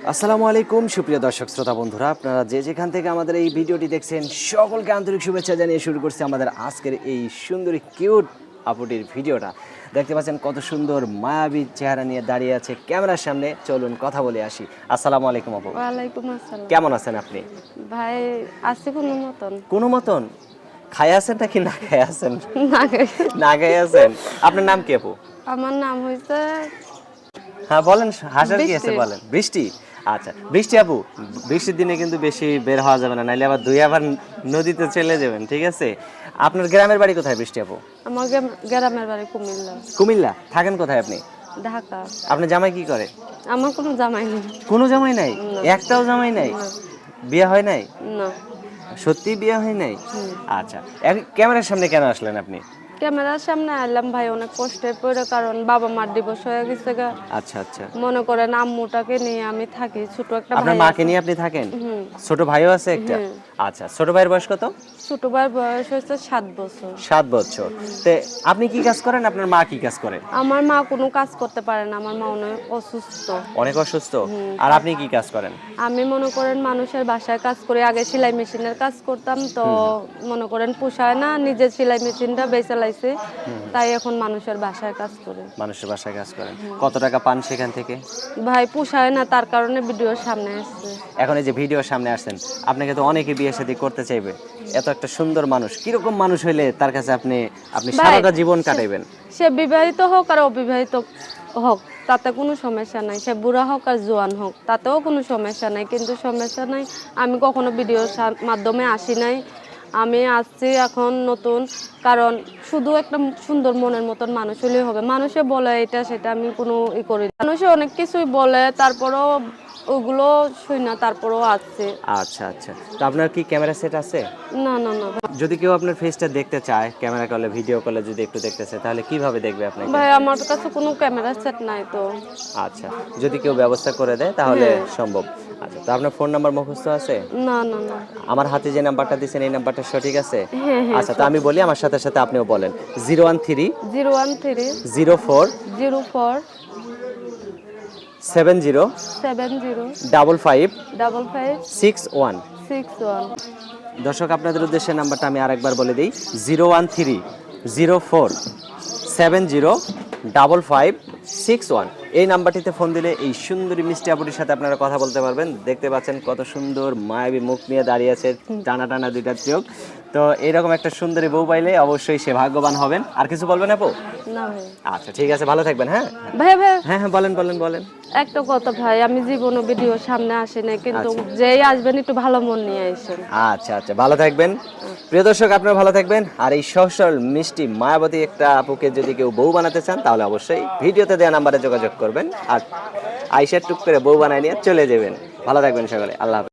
আসসালামু আলাইকুম সুপ্রিয় দর্শক শ্রোতা বন্ধুরা, আপনারা যে যেখান থেকে আমাদের এই ভিডিওটি দেখছেন সকলকে আন্তরিক শুভেচ্ছা জানিয়ে শুরু করছি আমাদের আজকের এই সুন্দরী কিউট আপুটির ভিডিওটা। দেখতে পাচ্ছেন কত সুন্দর মায়াবী চেহারা নিয়ে দাঁড়িয়ে আছে ক্যামেরার সামনে। চলুন কথা বলে আসি। আসসালামু আলাইকুম আপু। ওয়ালাইকুম আসসালাম। কেমন আছেন আপনি? ভাই আছি কোনো মতন। কোনো মতন খাই আছেন নাকি না খাই আছেন? না গে। না খাই আছেন। আপনার নাম কি আপু? আমার নাম হইছে হ্যাঁ বলেন, হাসার কি আছে বৃষ্টি। বলেন। বৃষ্টি। আচ্ছা বৃষ্টি আপু, বৃষ্টির দিনে কিন্তু বেশি বের হওয়া যাবে না, নাইলে আবার আবার নদীতে চলে যাবেন, ঠিক আছে? আপনার গ্রামের বাড়ি কোথায় বৃষ্টি আপু? আমার গ্রামের বাড়ি কুমিল্লা। কুমিল্লা। থাকেন কোথায় আপনি? ঢাকা। আপনার জামাই কি করে? আমার কোনো জামাই নেই। কোনো জামাই নাই? না। একটাও জামাই নাই? না। বিয়ে হয় নাই? না। সত্যি বিয়ে হয় নাই? হুম। আচ্ছা, ক্যামেরার সামনে কেন আসলেন আপনি? ক্যামেরার সামনে আইলাম ভাই অনেক কষ্টের পরে, কারণ বাবা মার ডিভোর্স হয়ে গেছে গা। আচ্ছা আচ্ছা। মনে করেন আম্মুটাকে নিয়ে আমি থাকি, ছোট একটা আপনার ভাই মাকে আছে। নিয়ে আপনি থাকেন? হুম। ছোট ভাইও আছে একটা? হুম। আচ্ছা, ছোট ভাইয়ের বয়স কত? ছোট ভাইয়ের বয়স হচ্ছে 7 বছর। 7 বছর। তে আপনি কি কাজ করেন, আপনার মা কি কাজ করে? আমার মা কোনো কাজ করতে পারে না, আমার মা অনেক অসুস্থ। অনেক অসুস্থ। আর আপনি কি কাজ করেন? আমি মনে করেন মানুষের বাসায় কাজ করে, আগে সেলাই মেশিনের কাজ করতাম, তো মনে করেন পোষায় না, নিজের সেলাই মেশিনটা বেচে লাইছি, তাই এখন মানুষের বাসায় কাজ করে। মানুষের বাসায় কাজ করেন। কত টাকা পান সেখান থেকে? ভাই পোষায় না, তার কারণে ভিডিওর সামনে আসছে। এখন এই যে ভিডিওর সামনে আসছেন, আপনাকে তো অনেকে বিয়ে শাদী করতে চাইবে। এত একটা সুন্দর মানুষ, কিরকম মানুষ হইলে তার কাছে আপনি ভাই, সারাটা জীবন কাটাইবেন? সে বিবাহিত হোক আর অবিবাহিত হোক তাতে কোনো সমস্যা নাই, সে বুড়া হোক আর জোয়ান হোক তাতেও কোনো সমস্যা নাই, কিন্তু সমস্যা নাই আমি কখনো ভিডিওর মাধ্যমে আসি নাই। আমি আসছি এখন নতুন, কারণ শুধু একটা সুন্দর মনের মতন মানুষ হলেই হবে। মানুষে বলে এটা সেটা আমি কোনো করি না। মানুষে অনেক কিছুই বলে, তারপরেও ওগুলো শুই না, তারপরেও আসছে। আচ্ছা আচ্ছা। তো আপনার কি ক্যামেরা সেট আছে? না না না যদি কেউ আপনার ফেসটা দেখতে চায় ক্যামেরা কলে, ভিডিও কলে যদি একটু দেখতে চায়, তাহলে কিভাবে দেখবে আপনাকে? ভাই, আমার কাছে কোনো ক্যামেরা সেট নাই তো। আচ্ছা, যদি কেউ ব্যবস্থা করে দেয় তাহলে হ্যাঁ। সম্ভব। আচ্ছা, তো আপনার ফোন নাম্বার মুখস্থ আছে? না না না। আমার হাতে যে নাম্বারটা দিয়েছেন এই নাম্বারটা সঠিক আছে? হ্যাঁ হ্যাঁ। আচ্ছা, তো আমি বলি, আমার সাথে সাথে আপনিও বলেন। 013 013 04 04 70 70 55 55 61। 61। দর্শক, আপনাদের উদ্দেশ্যে নাম্বারটা আমি আরেকবার বলে দিই। 013 04 70 55 61। এই নাম্বারটিতে ফোন দিলে এই সুন্দরী মিষ্টি আপুটির সাথে আপনারা কথা বলতে পারবেন। দেখতে পাচ্ছেন কত সুন্দর মায়াবী মুখ নিয়ে দাঁড়িয়ে আছে, টানা টানা দুইটা চোখ। তো এইরকম একটা সুন্দরী বউ পাইলে অবশ্যই সে ভাগ্যবান হবেন। আর কিছু বলবেন আপু? না ভাই। আচ্ছা ঠিক আছে, ভালো থাকবেন। হ্যাঁ ভাই ভাই, হ্যাঁ হ্যাঁ, বলেন বলেন বলেন। একটা কথা ভাই, আমি জীবনে ভিডিওর সামনে আসি না, কিন্তু যেই আসবেন একটু ভালো মন নিয়ে আসেন। আচ্ছা আচ্ছা, ভালো থাকবেন। প্রিয় দর্শক, আপনারা ভালো থাকবেন। আর এই সহজ মিষ্টি মায়াবতী একটা আপুকে যদি কেউ বউ বানাতে চান, তাহলে অবশ্যই ভিডিওতে দেওয়া নাম্বারে যোগাযোগ করবেন আর আইসা টুক করে বউ বানায় নিয়ে চলে যাবেন। ভালো থাকবেন সকলে, আল্লাহ হাফেজ।